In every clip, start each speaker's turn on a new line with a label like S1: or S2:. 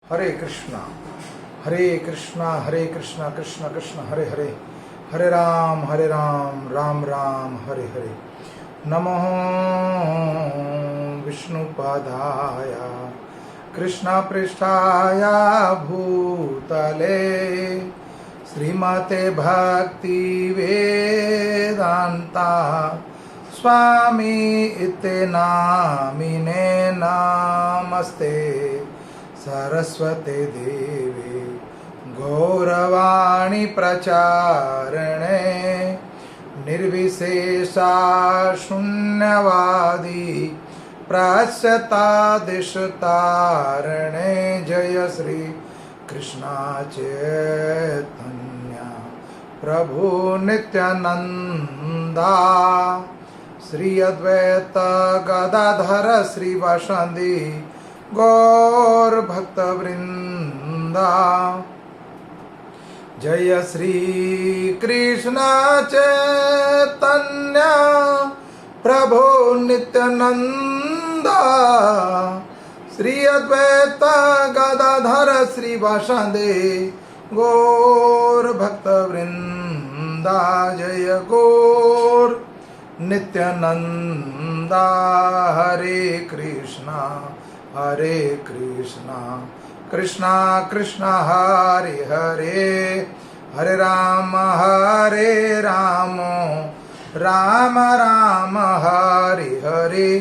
S1: हरे कृष्णा हरे कृष्णा कृष्ण कृष्ण हरे हरे, हरे राम राम राम हरे हरे। नमो विष्णुपादाय कृष्णपृष्ठाय भूतले श्रीमते भक्ति वेदांता स्वामी इति नामिने नमस्ते सरस्वती देवी गौरवाणी प्रचारणे निर्विशेषा शून्यवादी प्रस्यता दिशतारणे। जय श्री कृष्णा चैतन्य प्रभु नित्यानंदा श्री अद्वैत गदाधर श्रीवासंदी गौर भक्त वृंदा। जय श्री कृष्ण चैतन्य प्रभु नित्यानंदा श्री अद्वैत गदाधर श्रीवासंदी गौर भक्त वृंदा। जय गौर नित्यानंदा। हरे कृष्णा कृष्णा कृष्णा हरे हरे, हरे राम राम राम हरे हरे।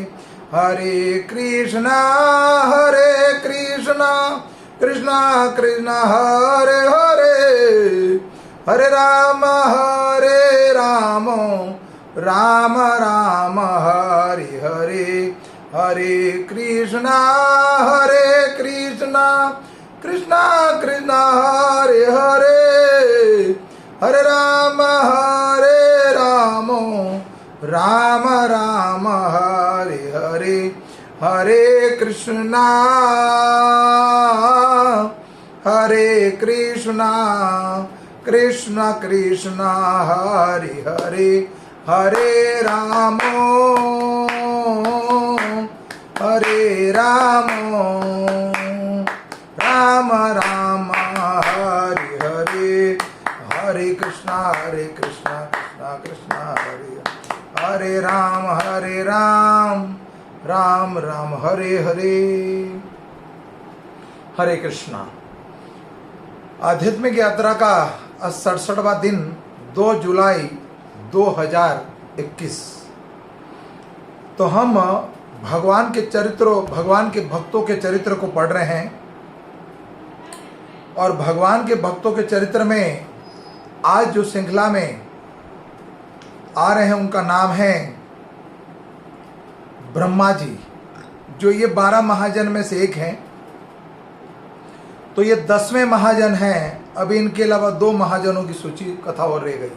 S1: हरे कृष्णा कृष्णा कृष्णा हरे हरे, हरे राम राम राम हरे हरे। हरे कृष्णा कृष्णा कृष्णा हरे हरे, हरे राम राम राम हरे हरे। हरे कृष्णा कृष्णा कृष्णा हरे हरे, हरे राम राम राम हरे हरे। हरे कृष्णा कृष्णा कृष्णा हरे हरे राम राम राम हरे हरे। हरे कृष्णा। आध्यात्मिक यात्रा का 67वां दिन 2 जुलाई 2021। तो हम भगवान के चरित्रों, भगवान के भक्तों के चरित्र को पढ़ रहे हैं और भगवान के भक्तों के चरित्र में आज जो श्रृंखला में आ रहे हैं उनका नाम है ब्रह्मा जी, जो ये 12 महाजन में से एक हैं। तो ये 10वें महाजन हैं। अभी इनके अलावा 2 महाजनों की सूची कथा और रह गई।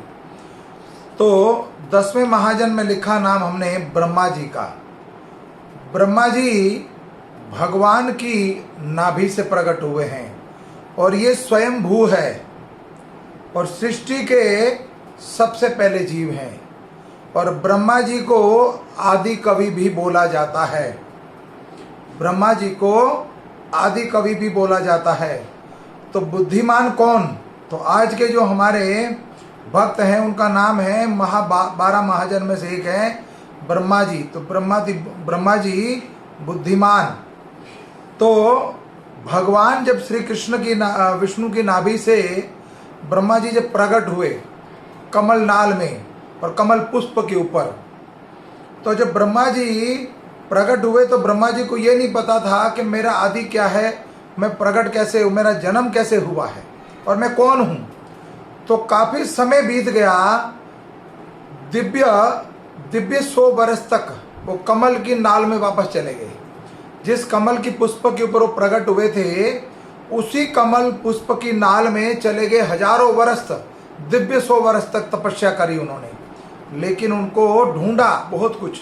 S1: तो 10वें महाजन में लिखा नाम हमने ब्रह्मा जी का। ब्रह्मा जी भगवान की नाभि से प्रकट हुए हैं और ये स्वयं भू है और सृष्टि के सबसे पहले जीव हैं। और ब्रह्मा जी को आदि कवि भी बोला जाता है। ब्रह्मा जी को आदि कवि भी बोला जाता है। तो बुद्धिमान कौन? तो आज के जो हमारे भक्त हैं उनका नाम है 12 महाजन में से एक है ब्रह्मा जी। तो ब्रह्मा जी बुद्धिमान। तो भगवान जब श्री कृष्ण की विष्णु की नाभि से ब्रह्मा जी जब प्रकट हुए कमल नाल में और कमल पुष्प के ऊपर, तो जब ब्रह्मा जी प्रकट हुए तो ब्रह्मा जी को ये नहीं पता था कि मेरा आदि क्या है, मैं प्रकट कैसे हूँ, मेरा जन्म कैसे हुआ है और मैं कौन हूँ। तो काफी समय बीत गया। दिव्य 100 वर्ष तक वो कमल की नाल में वापस चले गए। जिस कमल की पुष्प के ऊपर वो प्रकट हुए थे उसी कमल पुष्प की नाल में चले गए। हजारों वर्ष दिव्य 100 वर्ष तक तपस्या करी उन्होंने, लेकिन उनको ढूंढा बहुत कुछ,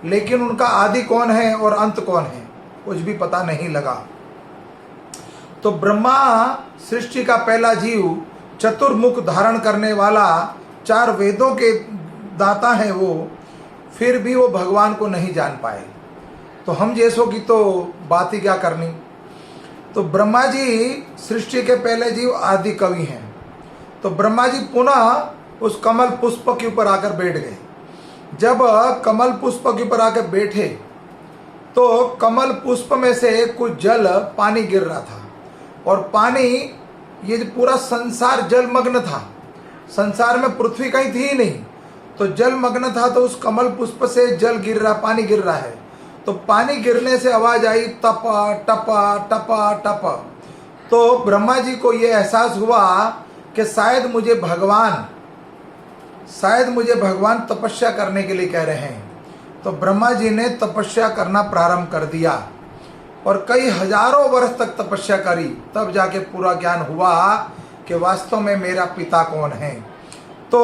S1: लेकिन उनका आदि कौन है और अंत कौन है कुछ भी पता नहीं लगा। तो ब्रह्मा सृष्टि का पहला जीव, चतुर्मुख धारण करने वाला, 4 वेदों के दाता है वो, फिर भी वो भगवान को नहीं जान पाए। तो हम जैसों की तो बात ही क्या करनी। तो ब्रह्मा जी सृष्टि के पहले जीव आदि कवि हैं। तो ब्रह्मा जी पुनः उस कमल पुष्प के ऊपर आकर बैठ गए। जब कमल पुष्प के ऊपर आकर बैठे तो कमल पुष्प में से कुछ जल पानी गिर रहा था, और पानी, ये जो पूरा संसार जलमग्न था, संसार में पृथ्वी कहीं थी ही नहीं, तो जलमग्न था। तो उस कमल पुष्प से जल गिर रहा, पानी गिर रहा है। तो पानी गिरने से आवाज आई टपा टपा टपा टपा। तो ब्रह्मा जी को यह एहसास हुआ कि शायद मुझे भगवान तपस्या करने के लिए कह रहे हैं। तो ब्रह्मा जी ने तपस्या करना प्रारंभ कर दिया और कई हजारों वर्ष तक तपस्या करी, तब जाके पूरा ज्ञान हुआ कि वास्तव में मेरा पिता कौन है। तो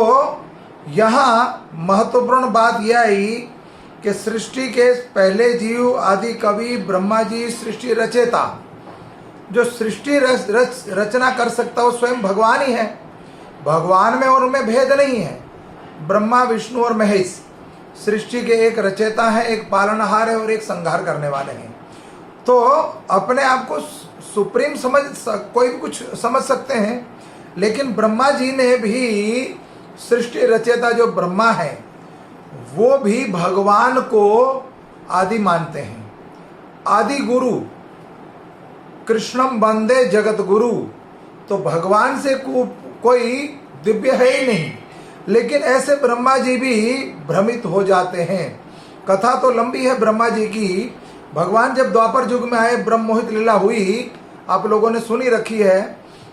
S1: यहाँ महत्वपूर्ण बात यह आई कि सृष्टि के पहले जीव आदि कवि ब्रह्मा जी सृष्टि रचेता। जो सृष्टि रचना कर सकता वो स्वयं भगवान ही है। भगवान में और उनमें भेद नहीं है। ब्रह्मा, विष्णु और महेश सृष्टि के एक रचेता है, एक पालनहार है और एक संहार करने वाले हैं। तो अपने आप को सुप्रीम कोई भी कुछ समझ सकते हैं, लेकिन ब्रह्मा जी ने भी सृष्टि रचेता जो ब्रह्मा है वो भी भगवान को आदि मानते हैं। आदि गुरु कृष्णम वंदे जगत गुरु। तो भगवान से कोई दिव्य है ही नहीं, लेकिन ऐसे ब्रह्मा जी भी भ्रमित हो जाते हैं। कथा तो लंबी है ब्रह्मा जी की। भगवान जब द्वापर युग में आए, ब्रह्म मोहित लीला हुई, आप लोगों ने सुनी रखी है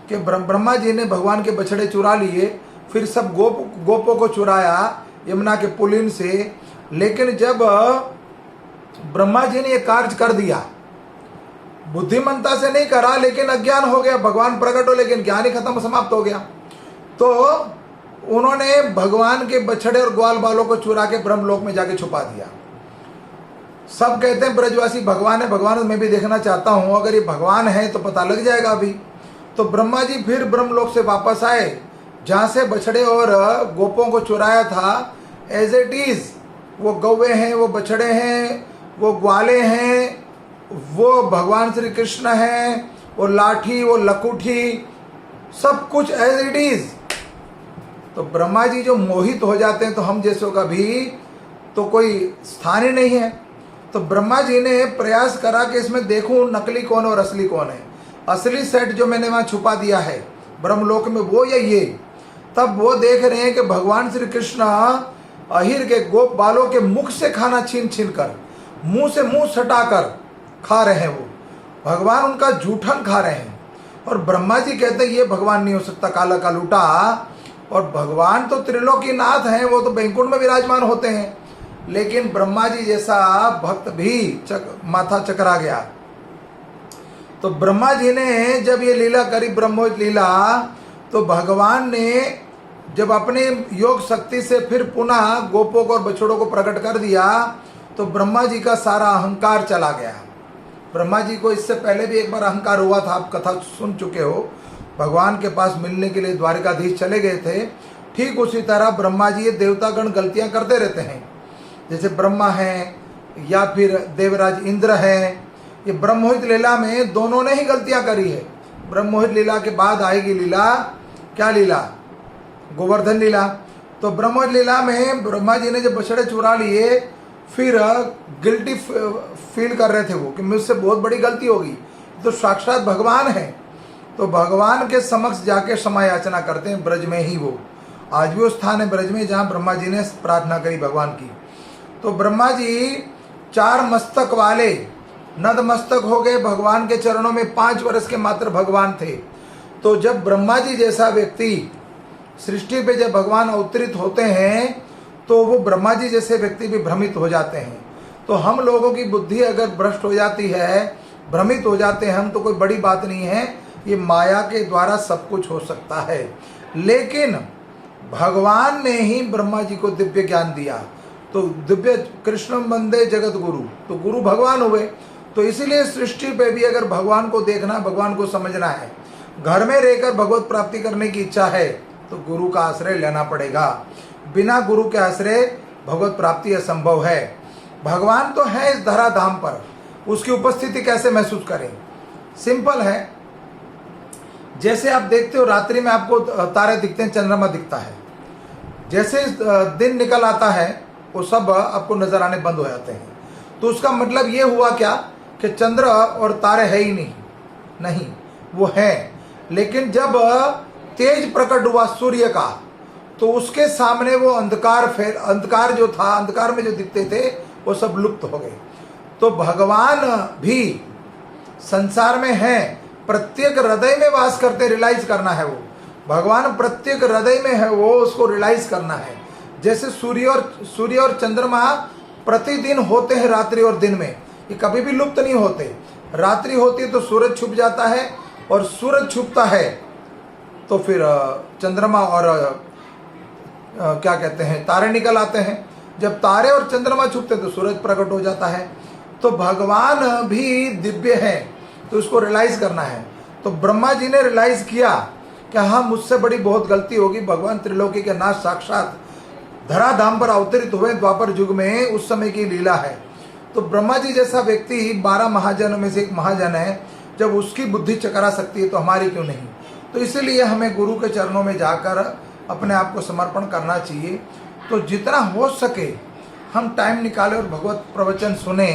S1: कि ब्रह्मा जी ने भगवान के बछड़े चुरा लिए, फिर सब गोपों को चुराया यमुना के पुलिन से। लेकिन जब ब्रह्मा जी ने ये कार्य कर दिया, बुद्धिमंता से नहीं करा, लेकिन अज्ञान हो गया, भगवान प्रकट हो लेकिन ज्ञान ही खत्म, समाप्त हो गया। तो उन्होंने भगवान के बछड़े और ग्वाल बालों को चुरा के ब्रह्मलोक में जाके छुपा दिया। सब कहते हैं ब्रजवासी भगवान है, भगवान मैं भी देखना चाहता हूं, अगर ये भगवान है तो पता लग जाएगा अभी। तो ब्रह्मा जी फिर ब्रह्मलोक से वापस आए, जहां से बछड़े और गोपों को चुराया था, एज इट इज वो गौवे हैं, वो बछड़े हैं, वो ग्वाले हैं, वो भगवान श्री कृष्ण हैं, वो लाठी, वो लकुठी, सब कुछ एज इट इज। तो ब्रह्मा जी जो मोहित हो जाते हैं, तो हम जैसों का भी तो कोई स्थान ही नहीं है। तो ब्रह्मा जी ने प्रयास करा कि इसमें देखूं नकली कौन और असली कौन है। असली सेट जो मैंने वहां छुपा दिया है ब्रह्मलोक में, वो या ये। तब वो देख रहे हैं कि भगवान श्री कृष्ण अहिर के गोप बालों के मुख से खाना छीन छीन कर, मुंह से मुंह सटाकर खा रहे हैं। वो भगवान उनका जूठन खा रहे हैं। और ब्रह्मा जी कहते हैं ये भगवान नहीं हो सकता, काला कालूटा। और भगवान तो त्रिलोकी नाथ हैं, वो तो बैकुंठ में विराजमान होते हैं। लेकिन ब्रह्मा जी जैसा भक्त भी माथा चकरा गया। तो ब्रह्मा जी ने जब ये लीला करी, ब्रह्मोत्सव लीला, तो भगवान ने जब अपने योग शक्ति से फिर पुनः गोपों को और बछड़ों को प्रकट कर दिया, तो ब्रह्मा जी का सारा अहंकार चला गया। ब्रह्मा जी को इससे पहले भी एक बार अहंकार हुआ था, आप कथा सुन चुके हो। भगवान के पास मिलने के लिए द्वारिकाधीश चले गए थे। ठीक उसी तरह ब्रह्मा जी, ये देवतागण गलतियां करते रहते हैं। जैसे ब्रह्मा हैं या फिर देवराज इंद्र हैं, ये ब्रह्मोत्सव लीला में दोनों ने ही गलतियां करी है। ब्रह्मोत्सव लीला के बाद आएगी लीला, क्या लीला? गोवर्धन लीला। तो ब्रह्मोत्सव लीला में ब्रह्मा जी ने जब बछड़े चुरा लिए, फिर गिल्टी फील कर रहे थे वो कि मुझसे बहुत बड़ी गलती होगी। तो साक्षात भगवान है, तो भगवान के समक्ष जाके क्षमा याचना करते हैं ब्रज में ही। वो आज भी वो स्थान है ब्रज में जहाँ ब्रह्मा जी ने प्रार्थना करी भगवान की। तो ब्रह्मा जी 4 मस्तक वाले नद मस्तक हो गए। भगवान के चरणों में 5 वर्ष के मात्र भगवान थे। तो जब ब्रह्मा जी जैसा व्यक्ति सृष्टि पे जब भगवान अवतरित होते हैं, तो वो ब्रह्मा जी जैसे व्यक्ति भी भ्रमित हो जाते हैं। तो हम लोगों की बुद्धि अगर भ्रष्ट हो जाती है, भ्रमित हो जाते हैं हम, तो कोई बड़ी बात नहीं है। ये माया के द्वारा सब कुछ हो सकता है। लेकिन भगवान ने ही ब्रह्मा जी को दिव्य ज्ञान दिया। तो दिव्य कृष्णम वंदे जगत गुरु, तो गुरु भगवान हुए। तो इसीलिए सृष्टि पे भी अगर भगवान को देखना, भगवान को समझना है, घर में रहकर भगवत प्राप्ति करने की इच्छा है, तो गुरु का आश्रय लेना पड़ेगा। बिना गुरु के आश्रय भगवत प्राप्ति असंभव है। भगवान तो है इस धराधाम पर, उसकी उपस्थिति कैसे महसूस करें? सिंपल है। जैसे आप देखते हो रात्रि में आपको तारे दिखते हैं, चंद्रमा दिखता है, जैसे दिन निकल आता है वो सब आपको नजर आने बंद हो जाते हैं। तो उसका मतलब ये हुआ क्या कि चंद्र और तारे है ही नहीं, वो है, लेकिन जब तेज प्रकट हुआ सूर्य का तो उसके सामने वो अंधकार जो था, अंधकार में जो दिखते थे वो सब लुप्त हो गए। तो भगवान भी संसार में है, प्रत्येक हृदय में वास करते, रियलाइज करना है वो भगवान प्रत्येक हृदय में है, वो उसको रियलाइज करना है। जैसे सूर्य और चंद्रमा प्रतिदिन होते हैं रात्रि और दिन में, ये कभी भी लुप्त नहीं होते। रात्रि होती है तो सूरज छुप जाता है, और सूरज छुपता है तो फिर चंद्रमा और क्या कहते हैं तारे निकल आते हैं। जब तारे और चंद्रमा छुपते तो सूरज प्रकट हो जाता है। तो भगवान भी दिव्य है, तो उसको रियलाइज करना है। तो ब्रह्मा जी ने रियलाइज किया कि हाँ, मुझसे बड़ी बहुत गलती होगी। भगवान त्रिलोकी के नाथ साक्षात धराधाम पर अवतरित हुए द्वापर युग में, उस समय की लीला है। तो ब्रह्मा जी जैसा व्यक्ति 12 महाजनों में से एक महाजन है, जब उसकी बुद्धि चकरा सकती है तो हमारी क्यों नहीं। तो इसीलिए हमें गुरु के चरणों में जाकर अपने आप को समर्पण करना चाहिए। तो जितना हो सके हम टाइम निकालें और भगवत प्रवचन सुने,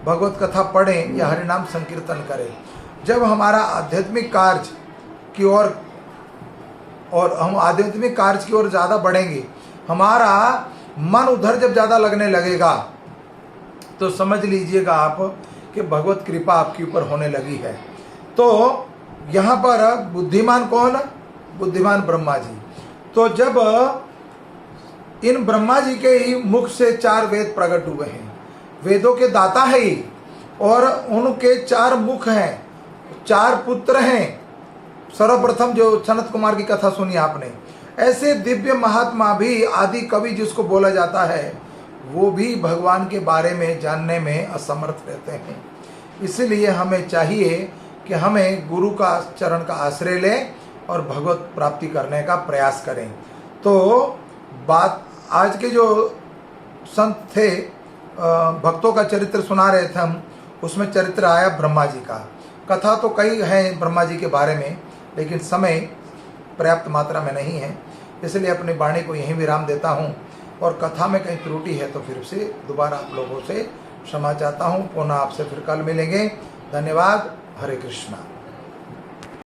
S1: भगवत कथा पढ़ें या हरिनाम संकीर्तन करें। जब हमारा आध्यात्मिक कार्य की ओर और हम आध्यात्मिक कार्य की ओर ज़्यादा बढ़ेंगे, हमारा मन उधर जब ज़्यादा लगने लगेगा तो समझ लीजिएगा आप कि भगवत कृपा आपके ऊपर होने लगी है। तो यहाँ पर बुद्धिमान कौन? बुद्धिमान ब्रह्मा जी। तो जब इन ब्रह्मा जी के ही मुख से 4 वेद प्रकट हुए हैं, वेदों के दाता है ही, और उनके 4 मुख हैं, 4 पुत्र हैं। सर्वप्रथम जो सनत कुमार की कथा सुनी आपने, ऐसे दिव्य महात्मा भी, आदि कवि जिसको बोला जाता है, वो भी भगवान के बारे में जानने में असमर्थ रहते हैं। इसलिए हमें चाहिए कि हमें गुरु का चरण का आश्रय लें और भगवत प्राप्ति करने का प्रयास करें। तो बात आज के जो संत थे, भक्तों का चरित्र सुना रहे थे हम, उसमें चरित्र आया ब्रह्मा जी का। कथा तो कई हैं ब्रह्मा जी के बारे में, लेकिन समय पर्याप्त मात्रा में नहीं है, इसलिए अपनी वाणी को यहीं विराम देता हूँ। और कथा में कहीं त्रुटि है तो फिर से दोबारा आप लोगों से क्षमा चाहता हूँ। पुनः आपसे फिर कल मिलेंगे। धन्यवाद। हरे कृष्णा।